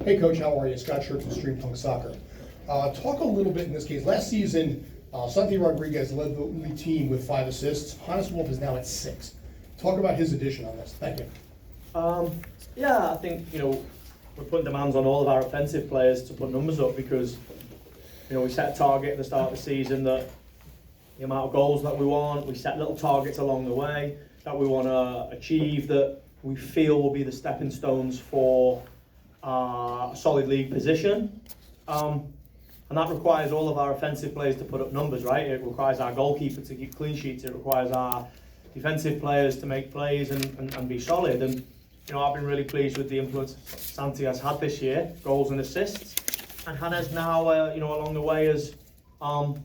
Hey Coach, how are you? Scott Schertz with Stream Punk Soccer. Talk a little bit in this case. Last season, Santi Rodriguez led the team with 5 assists. Hannes Wolf is now at 6. Talk about his addition on this. Thank you. Yeah, I think, we're putting demands on all of our offensive players to put numbers up because, we set a target at the start of the season that the amount of goals that we want, we set little targets along the way that we want to achieve that we feel will be the stepping stones for a solid league position. And that requires all of our offensive players to put up numbers, right? It requires our goalkeeper to keep clean sheets. It requires our defensive players to make plays and be solid. And, I've been really pleased with the influence Santi has had this year, goals and assists. And Hannes now, along the way has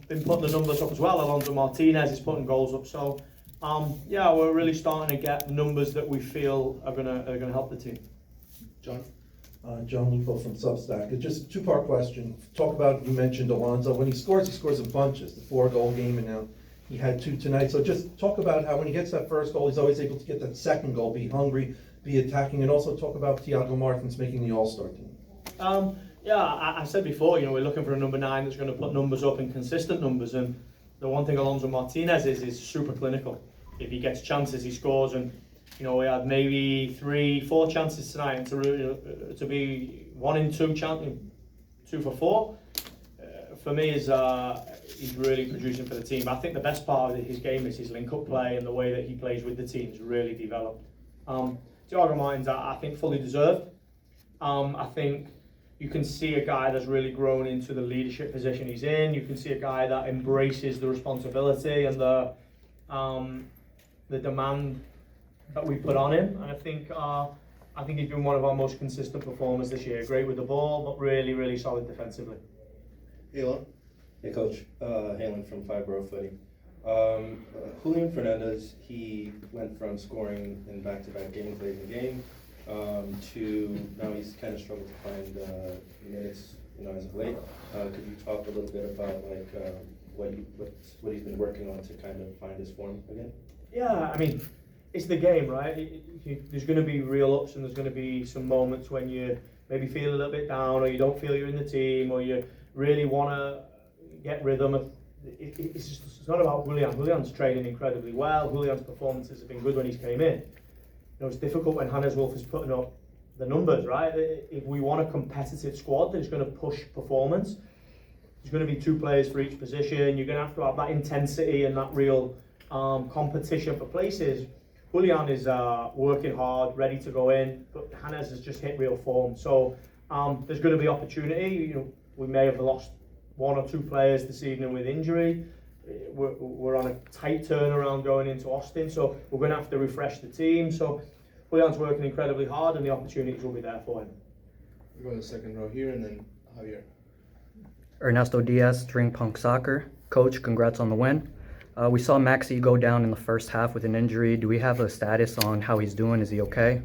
been putting the numbers up as well. Alonso Martinez is putting goals up. So, we're really starting to get numbers that we feel are gonna help the team. John? John Lupo from Substack. It's just a 2-part question. Talk about, you mentioned Alonso. When he scores in bunches, the 4-goal game, and now he had 2 tonight. So just talk about how when he gets that first goal, he's always able to get that second goal, be hungry, be attacking, and also talk about Thiago Martins making the All-Star team. I said before, we're looking for a number 9 that's going to put numbers up in consistent numbers. And the one thing Alonso Martinez is super clinical. If he gets chances, he scores. And we had maybe 3-4 chances tonight, and to be 1 in 2 2 for 4. For me, he's really producing for the team. I think the best part of his game is his link-up play and the way that he plays with the team's really developed. Thiago Martins, I think, fully deserved. I think you can see a guy that's really grown into the leadership position he's in. You can see a guy that embraces the responsibility and the demand that we put on him. And I think he's been one of our most consistent performers this year. Great with the ball, but really, really solid defensively. Elon? Hey Coach, Halen from Fibro Footy. Julian Fernandez, he went from scoring in back-to-back games late in the game to now he's kind of struggled to find minutes, as of late. Could you talk a little bit about what he's been working on to kind of find his form again? Yeah, I mean, it's the game, right? There's going to be real ups and there's going to be some moments when you maybe feel a little bit down or you don't feel you're in the team or you really want to get rhythm. It's not about Julian. Julian's training incredibly well. Julian's performances have been good when he's came in. It's difficult when Hannes Wolf is putting up the numbers, right? If we want a competitive squad that's going to push performance, there's going to be 2 players for each position. You're going to have that intensity and that real competition for places. Julian is working hard, ready to go in, but Hannes has just hit real form. So there's going to be opportunity. We may have lost 1 or 2 players this evening with injury. We're on a tight turnaround going into Austin, so we're going to have to refresh the team. So Julian's working incredibly hard, and the opportunities will be there for him. We're going to the second row here, and then Javier. Ernesto Diaz, String Punk Soccer. Coach, congrats on the win. We saw Maxi go down in the first half with an injury. Do we have a status on how he's doing? Is he okay?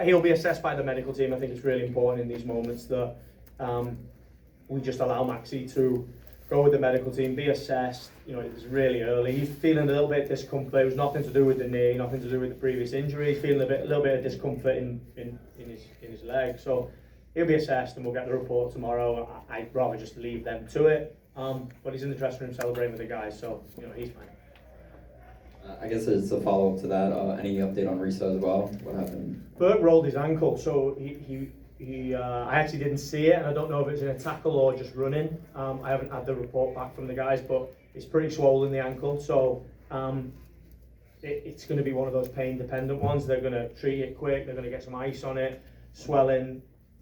He'll be assessed by the medical team. I think it's really important in these moments that we just allow Maxi to go with the medical team, be assessed. It's really early. He's feeling a little bit of discomfort. It was nothing to do with the knee, nothing to do with the previous injury. He's feeling a little bit of discomfort in his leg. So he'll be assessed and we'll get the report tomorrow. I'd rather just leave them to it. But he's in the dressing room celebrating with the guys, so he's fine. I guess as a follow-up to that, any update on Risa as well? What happened? Burke rolled his ankle, so I actually didn't see it, and I don't know if it's in a tackle or just running. I haven't had the report back from the guys, but it's pretty swollen, the ankle, so it's going to be one of those pain-dependent ones. They're going to treat it quick, they're going to get some ice on it, swelling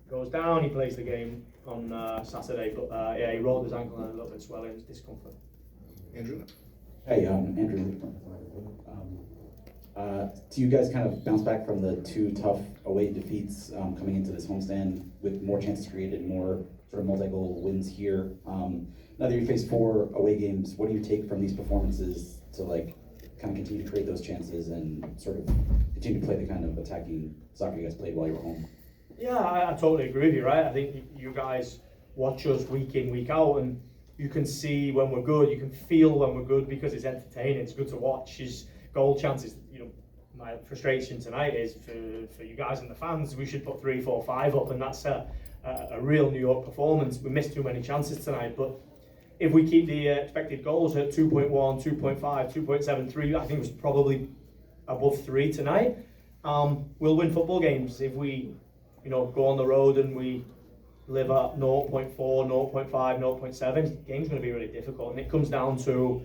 goes down, he plays the game on Saturday, but he rolled his ankle and a little bit of swelling, discomfort. Andrew? Hey, Andrew. Do you guys kind of bounce back from the 2 tough away defeats coming into this homestand with more chances created, more sort of multi-goal wins here? Now that you face 4 away games, what do you take from these performances to kind of continue to create those chances and sort of continue to play the kind of attacking soccer you guys played while you were home? Yeah, I totally agree with you, right? I think you guys watch us week in, week out, and you can see when we're good, you can feel when we're good because it's entertaining, it's good to watch. His goal chances, my frustration tonight is for you guys and the fans. We should put 3, 4, 5 up, and that's a real New York performance. We missed too many chances tonight, but if we keep the expected goals at 2.1, 2.5, 2.73, I think it was probably above 3 tonight. We'll win football games. If we, go on the road and we live at 0.4, 0.5, 0.7, the game's going to be really difficult. And it comes down to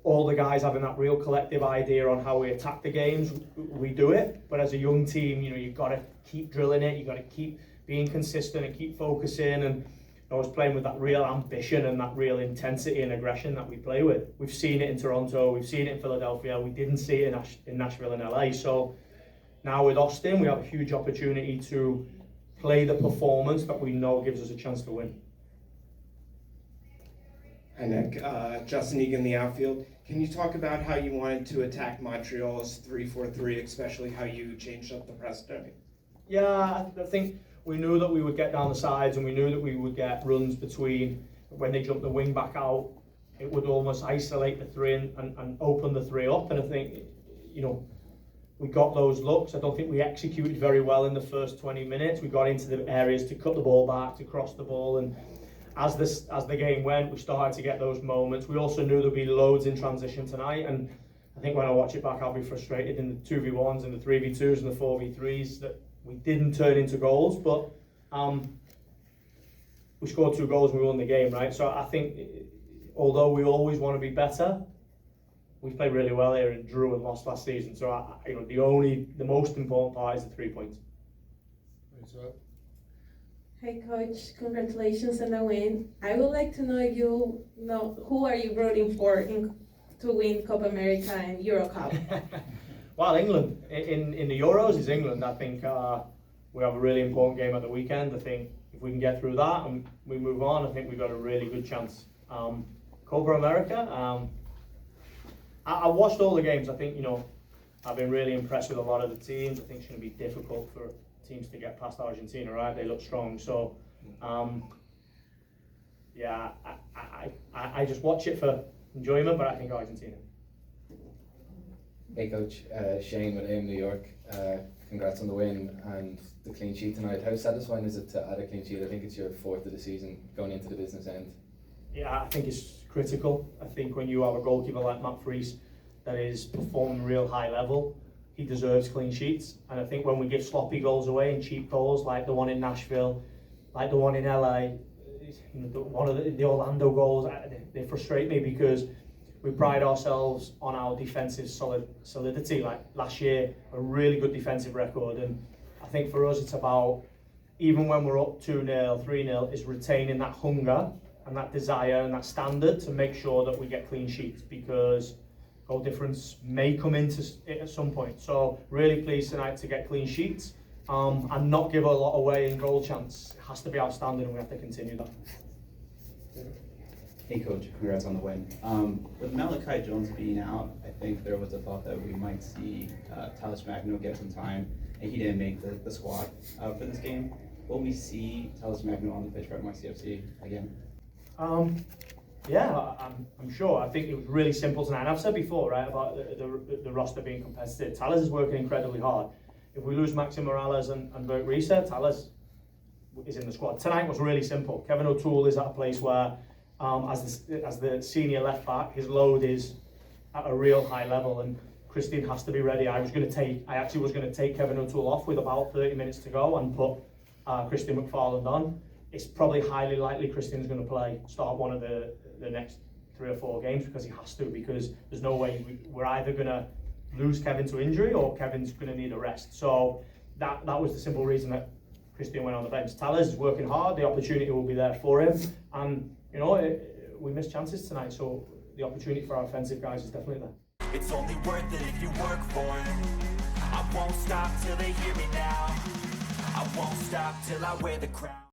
all the guys having that real collective idea on how we attack the games. We do it, but as a young team, you've got to keep drilling it. You've got to keep being consistent and keep focusing, and always playing with that real ambition and that real intensity and aggression that we play with. We've seen it in Toronto, we've seen it in Philadelphia, we didn't see it in Nashville and LA. So now with Austin, we have a huge opportunity to play the performance that we know gives us a chance to win. Hi Nick, Justin Egan, the outfield. Can you talk about how you wanted to attack Montreal's 3-4-3, especially how you changed up the press day? Yeah, I think we knew that we would get down the sides, and we knew that we would get runs between. When they jumped the wing back out, it would almost isolate the 3 and open the 3 up. And I think, we got those looks. I don't think we executed very well in the first 20 minutes. We got into the areas to cut the ball back, to cross the ball, and as the game went, we started to get those moments. We also knew there'd be loads in transition tonight, and I think when I watch it back, I'll be frustrated in the 2v1s and the 3v2s and the 4v3s that we didn't turn into goals, but we scored 2 goals and we won the game, right? So I think, although we always want to be better, we played really well here and drew and lost last season. So the most important part is the 3 points. Hi Coach, congratulations on the win. I would like to know if you know who are you rooting for to win Copa America and Euro Cup? Well, England. In the Euros is England. I think we have a really important game at the weekend. I think if we can get through that and we move on, I think we've got a really good chance. Copa America, I watched all the games. I think, I've been really impressed with a lot of the teams. I think it's going to be difficult for teams to get past Argentina, right? They look strong. So, I just watch it for enjoyment, but I think Argentina. Hey Coach, Shane with AM New York. Congrats on the win and the clean sheet tonight. How satisfying is it to add a clean sheet? I think it's your 4th of the season going into the business end. Yeah, I think it's critical. I think when you have a goalkeeper like Matt Fries that is performing real high level, he deserves clean sheets. And I think when we give sloppy goals away and cheap goals like the one in Nashville, like the one in LA, one of the Orlando goals, they frustrate me because we pride ourselves on our defensive solidity. Like last year, a really good defensive record. And I think for us, it's about, even when we're up 2-0, 3-0, is retaining that hunger and that desire and that standard to make sure that we get clean sheets, because goal difference may come into it at some point. So really pleased tonight to get clean sheets and not give a lot away in goal chance. It has to be our standard, and we have to continue that. Hey Coach, congrats on the win. With Malachi Jones being out, I think there was a thought that we might see Talles Magno get some time, and he didn't make the squad for this game. Will we see Talles Magno on the pitch for NYCFC again? Yeah, I'm sure. I think it was really simple tonight. And I've said before, right, about the roster being competitive. Talles is working incredibly hard. If we lose Maxi Morales and Bert Reese, Talles is in the squad. Tonight was really simple. Kevin O'Toole is at a place where, as the senior left back, his load is at a real high level, and Christian has to be ready. I actually was going to take Kevin O'Toole off with about 30 minutes to go and put Christian McFarland on. It's probably highly likely Christian's going to start one of the next 3 or 4 games, because he has to, because there's no way we're either going to lose Kevin to injury or Kevin's going to need a rest. So that was the simple reason that Christian went on the bench. Talles is working hard. The opportunity will be there for him, and we missed chances tonight, so the opportunity for our offensive guys is definitely there. It's only worth it if you work for it. I won't stop till they hear me now. I won't stop till I wear the crown.